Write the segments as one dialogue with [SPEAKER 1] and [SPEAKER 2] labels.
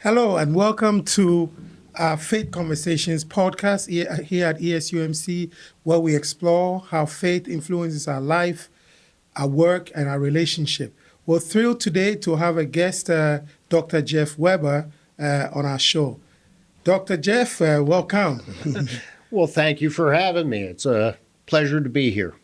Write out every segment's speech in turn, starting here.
[SPEAKER 1] Hello and welcome to our Faith Conversations podcast here at ESUMC, where we explore how faith influences our life, our work, and our relationship. We're thrilled today to have a guest, Dr. Jeff Weber, on our show. Dr. Jeff, welcome.
[SPEAKER 2] Well, thank you for having me. It's a pleasure to be here.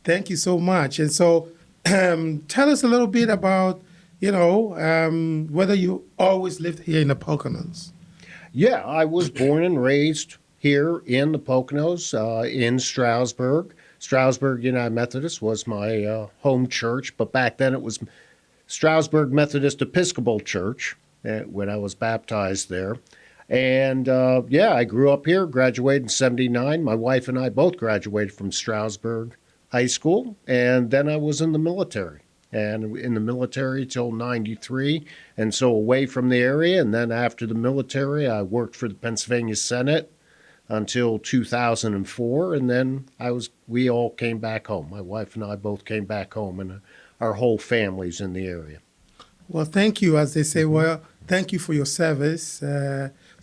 [SPEAKER 1] Thank you so much. And so tell us a little bit about, whether you always lived here in the Poconos.
[SPEAKER 2] Yeah, I was born and raised here in the Poconos, in Stroudsburg. Stroudsburg United Methodist was my home church, but back then it was Stroudsburg Methodist Episcopal Church when I was baptized there. And I grew up here, graduated in 79. My wife and I both graduated from Stroudsburg High School, and then I was in the military. And in the military till 93, and so away from the area. And then after the military, I worked for the Pennsylvania Senate until 2004, and then we all came back home. My wife and I both came back home, and our whole family's in the area.
[SPEAKER 1] Well, thank you, as they say. Well, thank you for your service.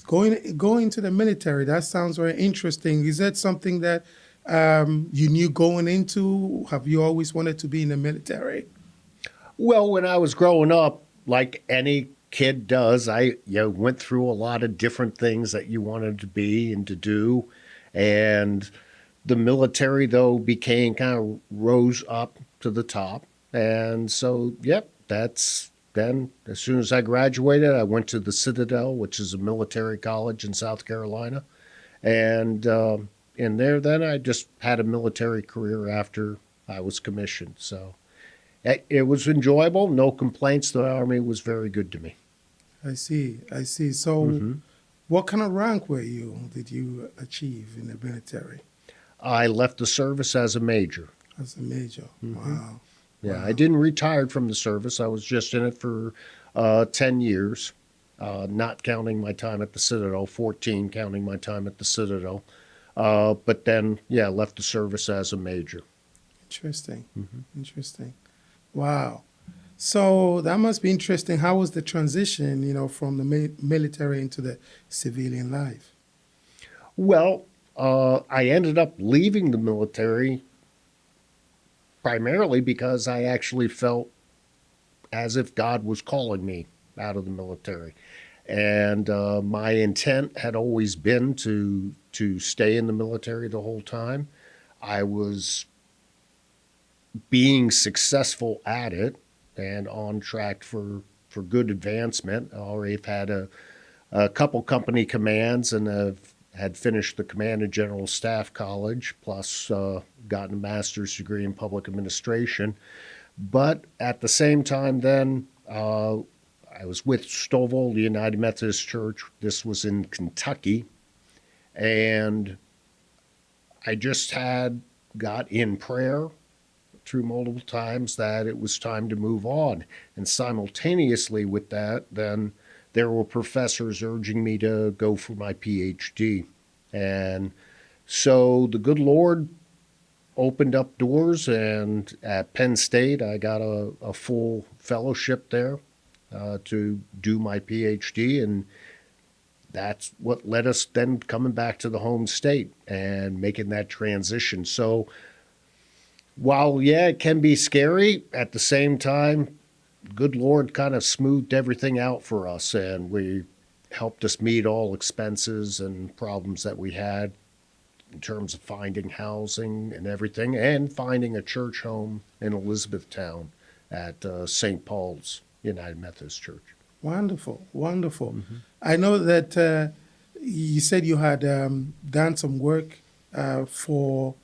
[SPEAKER 1] Going to the military, that sounds very interesting. Is that something that you knew going into? Have you always wanted to be in the military?
[SPEAKER 2] Well, when I was growing up, like any kid does, I went through a lot of different things that you wanted to be and to do. And the military, though, became kind of rose up to the top. And so, that's then as soon as I graduated, I went to the Citadel, which is a military college in South Carolina. And in there, then I just had a military career after I was commissioned. So it was enjoyable, no complaints. The Army was very good to me.
[SPEAKER 1] I see. So what kind of rank did you achieve in the military?
[SPEAKER 2] I left the service as a major.
[SPEAKER 1] As a major, wow.
[SPEAKER 2] Yeah,
[SPEAKER 1] Wow.
[SPEAKER 2] I didn't retire from the service. I was just in it for 10 years, not counting my time at the Citadel, 14 counting my time at the Citadel. But then, left the service as a major.
[SPEAKER 1] Interesting. Interesting. Wow. So that must be interesting. How was the transition, from the military into the civilian life?
[SPEAKER 2] Well, I ended up leaving the military primarily because I actually felt as if God was calling me out of the military. And my intent had always been to stay in the military the whole time. I was being successful at it and on track for good advancement. I already had a couple company commands and had finished the Command and General Staff College, plus gotten a master's degree in public administration. But at the same time then, I was with Stouffville, the United Methodist Church. This was in Kentucky. And I just got in prayer through multiple times that it was time to move on. And simultaneously with that, then there were professors urging me to go for my PhD. And so the good Lord opened up doors, and at Penn State, I got a full fellowship there to do my PhD. And that's what led us then coming back to the home state and making that transition. So while, it can be scary, at the same time, good Lord kind of smoothed everything out for us, and we helped us meet all expenses and problems that we had in terms of finding housing and everything, and finding a church home in Elizabethtown at St. Paul's United Methodist Church.
[SPEAKER 1] Wonderful, wonderful. I know that you said you had done some work for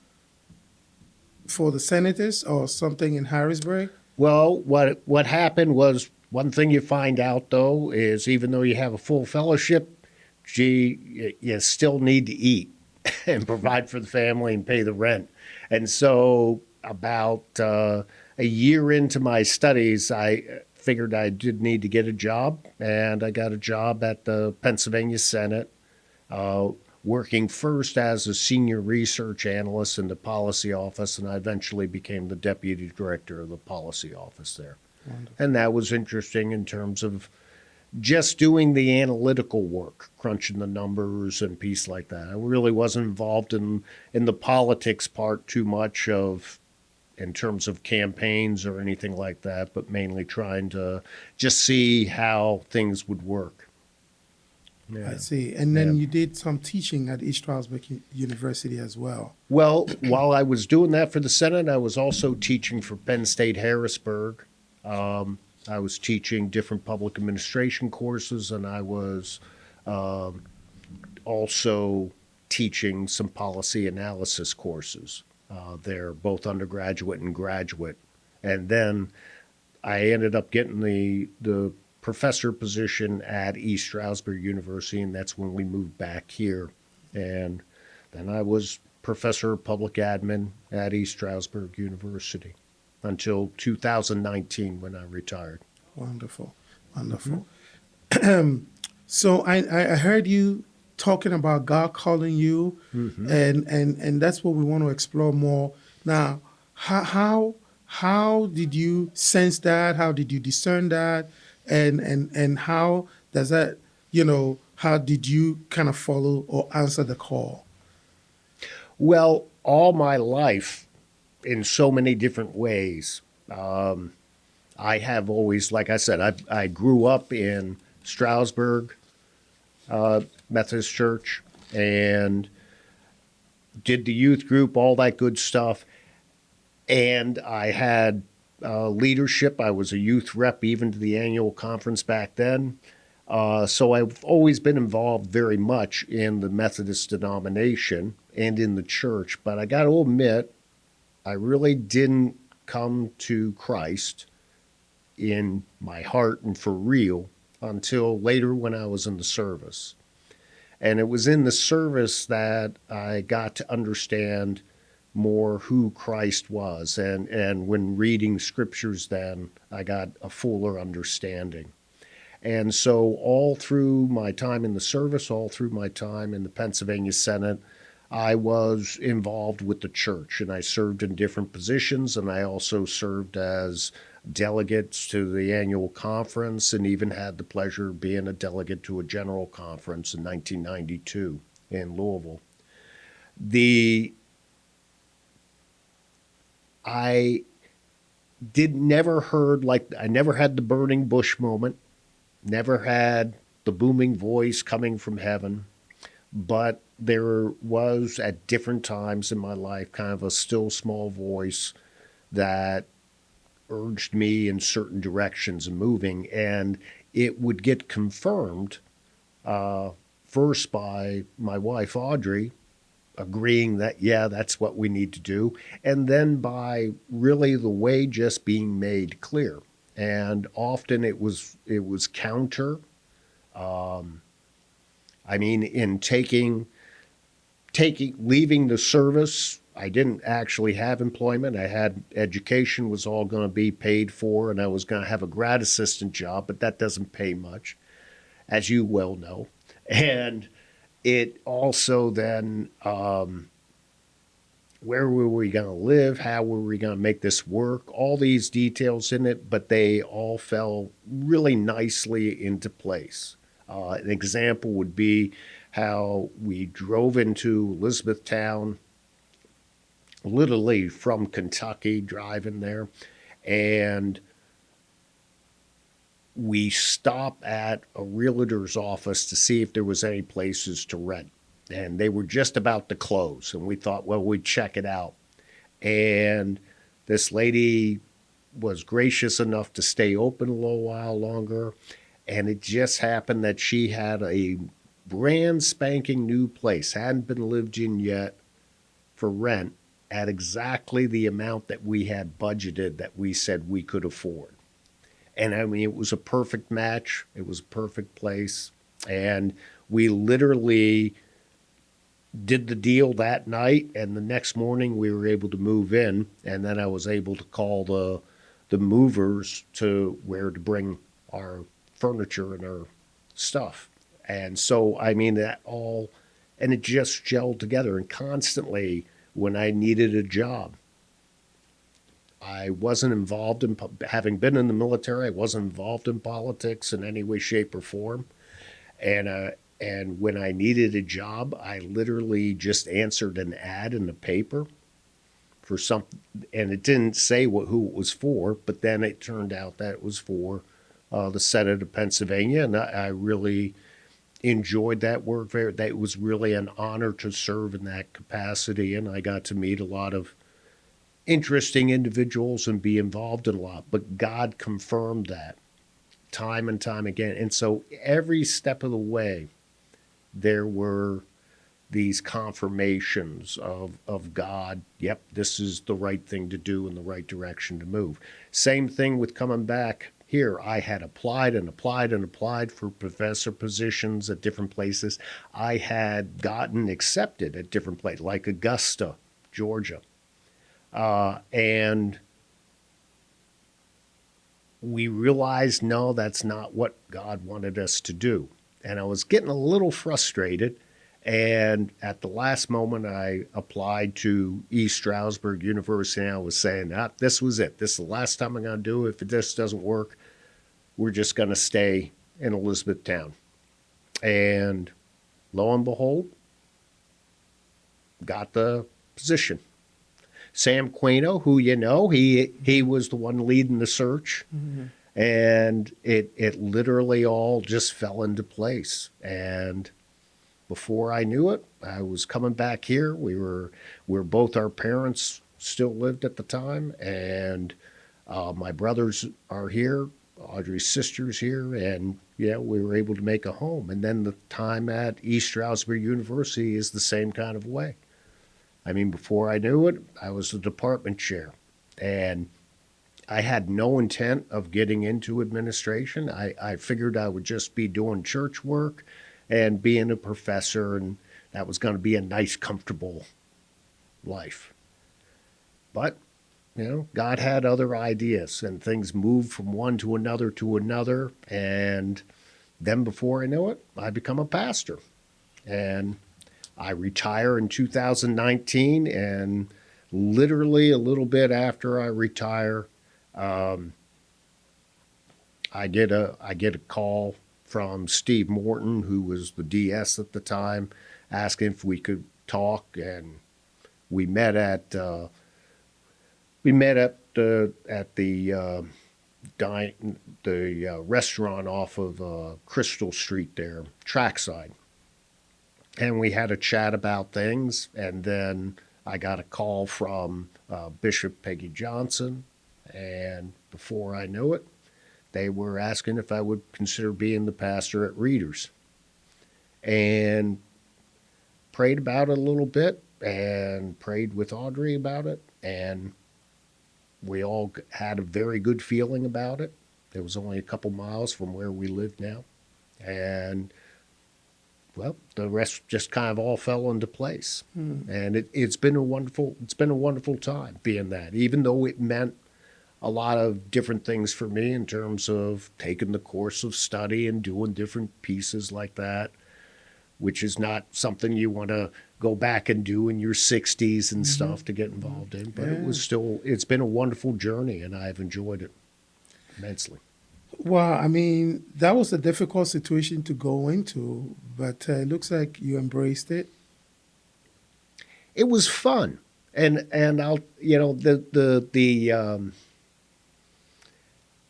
[SPEAKER 1] the senators or something in Harrisburg.
[SPEAKER 2] Well, what happened was, one thing you find out, though, is even though you have a full fellowship, you still need to eat and provide for the family and pay the rent. And so about a year into my studies, I figured I did need to get a job, and I got a job at the Pennsylvania Senate, working first as a senior research analyst in the policy office, and I eventually became the deputy director of the policy office there.
[SPEAKER 1] Wonderful.
[SPEAKER 2] And that was interesting in terms of just doing the analytical work, crunching the numbers and piece like that. I really wasn't involved in the politics part too much of in terms of campaigns or anything like that, but mainly trying to just see how things would work.
[SPEAKER 1] I
[SPEAKER 2] Yeah.
[SPEAKER 1] see. And
[SPEAKER 2] Yeah.
[SPEAKER 1] then you did some teaching at East Stroudsburg University as well.
[SPEAKER 2] Well, while I was doing that for the Senate, I was also teaching for Penn State Harrisburg. I was teaching different public administration courses, and I was also teaching some policy analysis courses. They're both undergraduate and graduate. And then I ended up getting the professor position at East Stroudsburg University, and that's when we moved back here. And then I was professor of public admin at East Stroudsburg University until 2019 when I retired.
[SPEAKER 1] Wonderful. Wonderful. So I heard you talking about God calling you, and that's what we want to explore more. Now, how did you sense that? How did you discern that? And how does that, how did you kind of follow or answer the call?
[SPEAKER 2] Well, all my life, in so many different ways, I have always, like I said, I grew up in Stroudsburg Methodist Church and did the youth group, all that good stuff. And I had leadership. I was a youth rep even to the annual conference back then. So I've always been involved very much in the Methodist denomination and in the church. But I got to admit, I really didn't come to Christ in my heart and for real until later when I was in the service. And it was in the service that I got to understand more who Christ was. And when reading scriptures then, I got a fuller understanding. And so all through my time in the service, all through my time in the Pennsylvania Senate, I was involved with the church, and I served in different positions, and I also served as delegates to the annual conference and even had the pleasure of being a delegate to a general conference in 1992 in Louisville. I never had the burning bush moment, never had the booming voice coming from heaven, but there was at different times in my life kind of a still small voice that urged me in certain directions and moving, and it would get confirmed first by my wife Audrey agreeing that yeah, that's what we need to do, and then by really the way just being made clear. And often it was counter. I mean, in leaving the service, I didn't actually have employment. I had education was all going to be paid for, and I was going to have a grad assistant job, but that doesn't pay much, as you well know. And it also then, where were we going to live? How were we going to make this work? All these details in it, but they all fell really nicely into place. An example would be how we drove into Elizabethtown, literally from Kentucky, driving there, and we stopped at a realtor's office to see if there was any places to rent. And they were just about to close, and we thought, well, we'd check it out. And this lady was gracious enough to stay open a little while longer, and it just happened that she had a brand spanking new place, hadn't been lived in yet, for rent at exactly the amount that we had budgeted that we said we could afford. And I mean, it was a perfect match. It was a perfect place. And we literally did the deal that night, and the next morning we were able to move in, and then I was able to call the movers to where to bring our furniture and our stuff. And so, I mean, that all, and it just gelled together. And constantly, when I needed a job, I wasn't involved in, having been in the military, I wasn't involved in politics in any way, shape, or form. And when I needed a job, I literally just answered an ad in the paper for something, and it didn't say who it was for, but then it turned out that it was for the Senate of Pennsylvania, and I really enjoyed that work. That was really an honor to serve in that capacity, and I got to meet a lot of interesting individuals and be involved in a lot. But God confirmed that time and time again, and so every step of the way, there were these confirmations of God, yep, this is the right thing to do in the right direction to move. Same thing with coming back here. I had applied and applied and applied for professor positions at different places. I had gotten accepted at different places, like Augusta, Georgia. And we realized, no, that's not what God wanted us to do. And I was getting a little frustrated. And at the last moment, I applied to East Stroudsburg University, and I was saying, this was it. This is the last time I'm going to do it. If this doesn't work, we're just going to stay in Elizabethtown. And lo and behold, got the position. Sam Quino, who you know, he was the one leading the search. Mm-hmm. And it literally all just fell into place. And before I knew it, I was coming back here. We were both, our parents still lived at the time, and my brothers are here. Audrey's sister's here, and yeah, we were able to make a home. And then the time at East Stroudsburg University is the same kind of way. I mean, before I knew it, I was the department chair, and I had no intent of getting into administration. I figured I would just be doing church work and being a professor, and that was going to be a nice, comfortable life. But, God had other ideas, and things moved from one to another, and then before I know it, I become a pastor. And I retire in 2019, and literally a little bit after I retire, I get a call from Steve Morton, who was the DS at the time, asking if we could talk, and we met at the restaurant off of Crystal Street there, Trackside, and we had a chat about things, and then I got a call from Bishop Peggy Johnson, and before I knew it, they were asking if I would consider being the pastor at Readers. And prayed about it a little bit, and prayed with Audrey about it, and we all had a very good feeling about it. It was only a couple miles from where we live now. And, well, the rest just kind of all fell into place. And it's been a wonderful time being that, even though it meant a lot of different things for me in terms of taking the course of study and doing different pieces like that, which is not something you want to go back and do in your 60s and stuff to get involved in. But it's been a wonderful journey, and I've enjoyed it immensely.
[SPEAKER 1] Well, I mean, that was a difficult situation to go into, but it looks like you embraced it.
[SPEAKER 2] It was fun, and I'll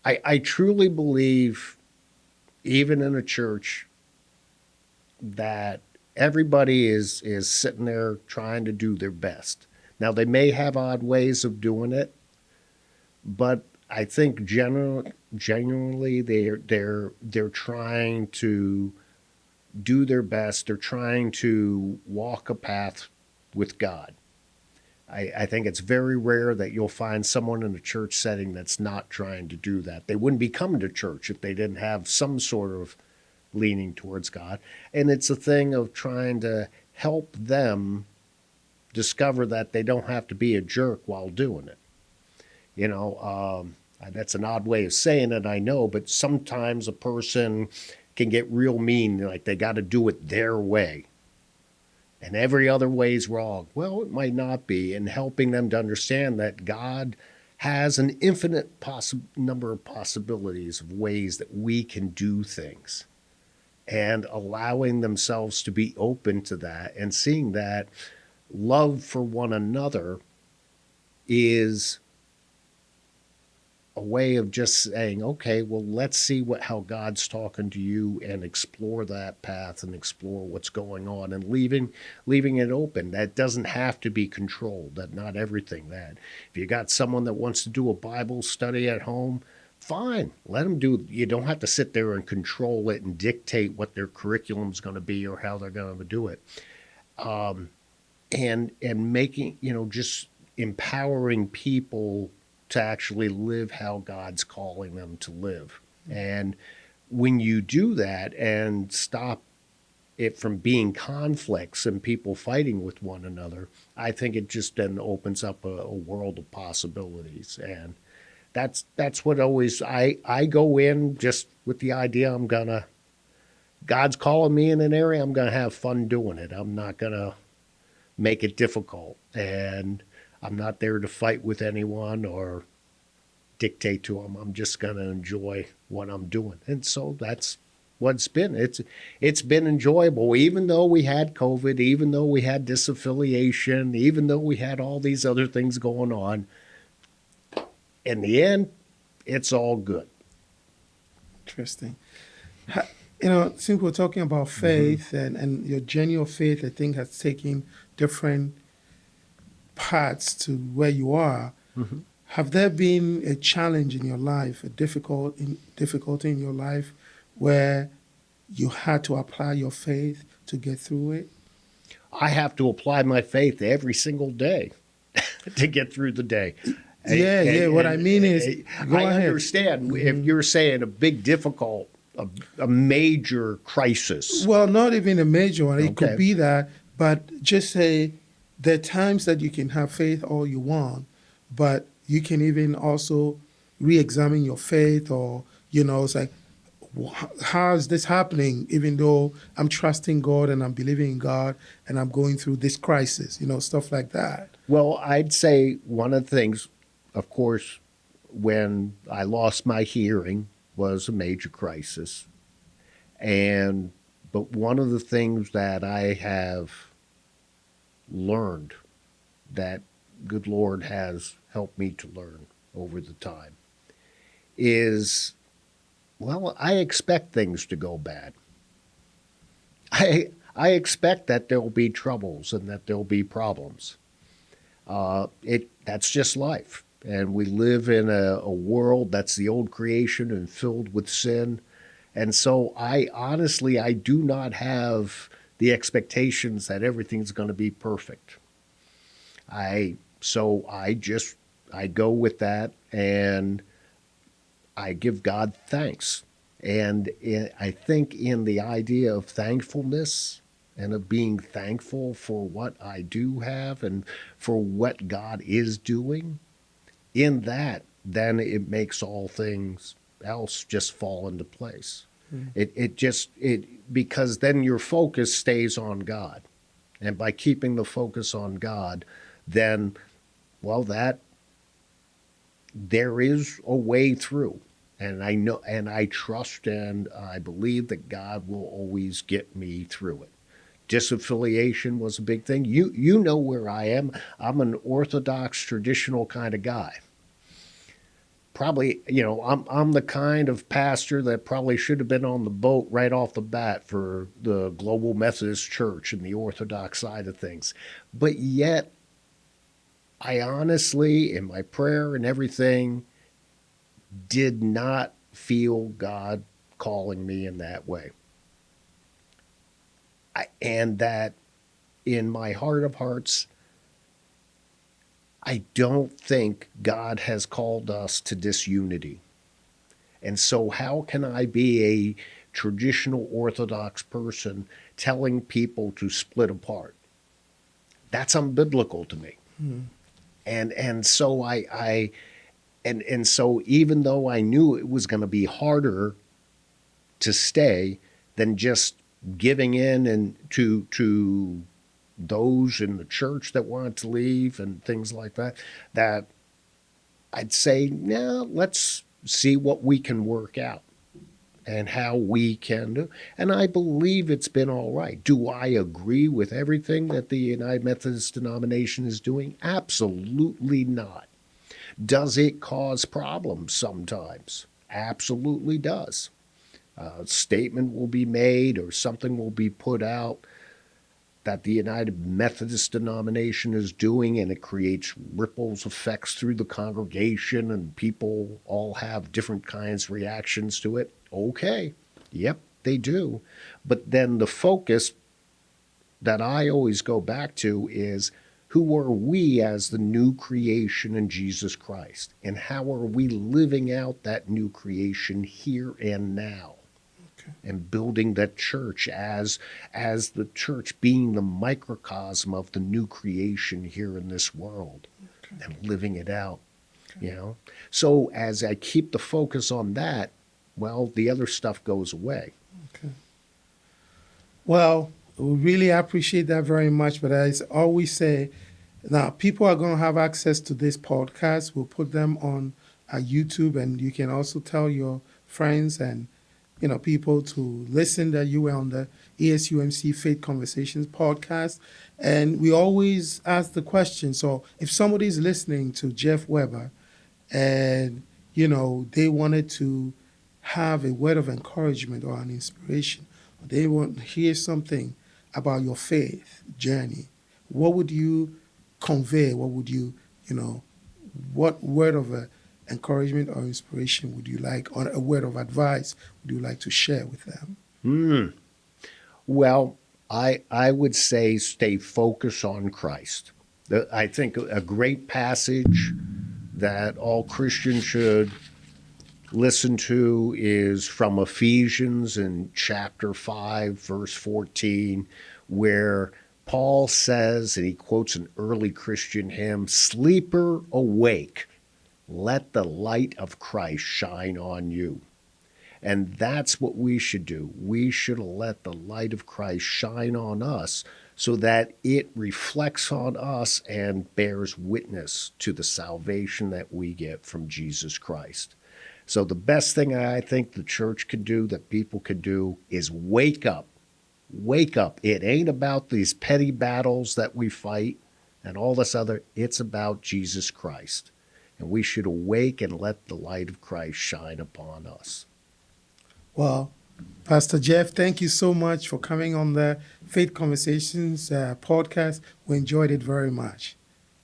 [SPEAKER 2] I truly believe, even in a church, that everybody is sitting there trying to do their best. Now, they may have odd ways of doing it, but I think genuinely they're trying to do their best. They're trying to walk a path with God. I think it's very rare that you'll find someone in a church setting that's not trying to do that. They wouldn't be coming to church if they didn't have some sort of leaning towards God. And it's a thing of trying to help them discover that they don't have to be a jerk while doing it. That's an odd way of saying it, I know, but sometimes a person can get real mean, like they got to do it their way. And every other way is wrong. Well, it might not be. And helping them to understand that God has an infinite number of possibilities of ways that we can do things, and allowing themselves to be open to that and seeing that love for one another is a way of just saying, okay, well, let's see how God's talking to you, and explore that path and explore what's going on, and leaving it open. That doesn't have to be controlled. That not everything that. If you got someone that wants to do a Bible study at home, fine, let them do. You don't have to sit there and control it and dictate what their curriculum is going to be or how they're going to do it. And making, just empowering people to actually live how God's calling them to live. And when you do that and stop it from being conflicts and people fighting with one another, I think it just then opens up a world of possibilities. And that's what always I go in just with the idea God's calling me in an area, I'm gonna have fun doing it. I'm not gonna make it difficult, and I'm not there to fight with anyone or dictate to them. I'm just going to enjoy what I'm doing. And so that's what it's been. It's been enjoyable, even though we had COVID, even though we had disaffiliation, even though we had all these other things going on. In the end, it's all good.
[SPEAKER 1] Interesting. Since we're talking about faith and your journey of faith, I think has taken different paths to where you are.
[SPEAKER 2] Mm-hmm.
[SPEAKER 1] Have there been a challenge in your life, a difficulty in your life, where you had to apply your faith to get through it?
[SPEAKER 2] I have to apply my faith every single day to get through the day.
[SPEAKER 1] What I mean is, go ahead.
[SPEAKER 2] Understand if you're saying a big, difficult, a major crisis.
[SPEAKER 1] Well, not even a major one. It
[SPEAKER 2] Okay.
[SPEAKER 1] could be that, but just say there are times that you can have faith all you want, but you can even also re-examine your faith, or, it's like, how is this happening, even though I'm trusting God and I'm believing in God and I'm going through this crisis, stuff like that.
[SPEAKER 2] Well, I'd say one of the things, of course, when I lost my hearing was a major crisis. But one of the things that I have learned, that good Lord has helped me to learn over the time, is, well, I expect things to go bad. I expect that there'll be troubles and that there'll be problems. That's just life. And we live in a world that's the old creation and filled with sin. And so I do not have the expectations that everything's going to be perfect. I go with that, and I give God thanks. And I think in the idea of thankfulness and of being thankful for what I do have and for what God is doing, in that, then it makes all things else just fall into place. Because then your focus stays on God. And by keeping the focus on God, then, well, there is a way through. And I know, and I trust, and I believe that God will always get me through it. Disaffiliation was a big thing. You know where I am. I'm an Orthodox, traditional kind of guy. Probably, I'm the kind of pastor that probably should have been on the boat right off the bat for the Global Methodist Church and the Orthodox side of things. But yet, I honestly, in my prayer and everything, did not feel God calling me in that way. And that in my heart of hearts, I don't think God has called us to disunity. And so how can I be a traditional Orthodox person telling people to split apart? That's unbiblical to me. And so and so even though I knew it was going to be harder to stay than just giving in and to those in the church that wanted to leave and things like that, that I'd say, no, let's see what we can work out and how we can do. And I believe it's been all right. Do I agree with everything that the United Methodist denomination is doing? Absolutely not. Does it cause problems sometimes? Absolutely does. A statement will be made or something will be put out that the United Methodist denomination is doing, and it creates ripples effects through the congregation, and people all have different kinds of reactions to it. Okay, yep, they do. But then the focus that I always go back to is, who are we as the new creation in Jesus Christ? And how are we living out that new creation here and now? And building that church as the church being the microcosm of the new creation here in this world, and living it out, So as I keep the focus on that, well, the other stuff goes away.
[SPEAKER 1] Okay. Well, we really appreciate that very much. But as I always say, now people are going to have access to this podcast. We'll put them on YouTube, and you can also tell your friends and people to listen that you were on the ESUMC Faith Conversations podcast. And we always ask the question, so if somebody's listening to Jeff Weber and, they wanted to have a word of encouragement or an inspiration, or they want to hear something about your faith journey, what would you convey? What would you, what word of encouragement or inspiration would you like, or a word of advice would you like to share with them?
[SPEAKER 2] Well, I would say stay focused on Christ. I think a great passage that all Christians should listen to is from Ephesians in chapter 5, verse 14, where Paul says, and he quotes an early Christian hymn, "Sleeper, awake. Let the light of Christ shine on you." And that's what we should do. We should let the light of Christ shine on us so that it reflects on us and bears witness to the salvation that we get from Jesus Christ. So the best thing I think the church could do, that people could do, is wake up. Wake up. It ain't about these petty battles that we fight and all this other. It's about Jesus Christ. And we should awake and let the light of Christ shine upon us.
[SPEAKER 1] Well, Pastor Jeff, thank you so much for coming on the Faith Conversations podcast. We enjoyed it very much.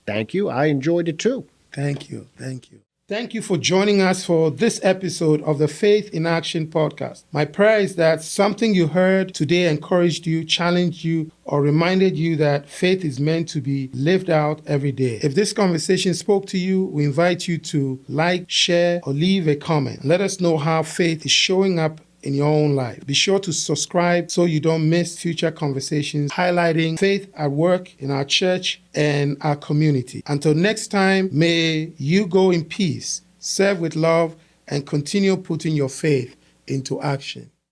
[SPEAKER 2] Thank you. I enjoyed it too.
[SPEAKER 1] Thank you. Thank you. Thank you for joining us for this episode of the Faith in Action podcast. My prayer is that something you heard today encouraged you, challenged you, or reminded you that faith is meant to be lived out every day. If this conversation spoke to you, we invite you to like, share, or leave a comment. Let us know how faith is showing up in your own life. Be sure to subscribe so you don't miss future conversations highlighting faith at work in our church and our community. Until next time, may you go in peace, serve with love, and continue putting your faith into action.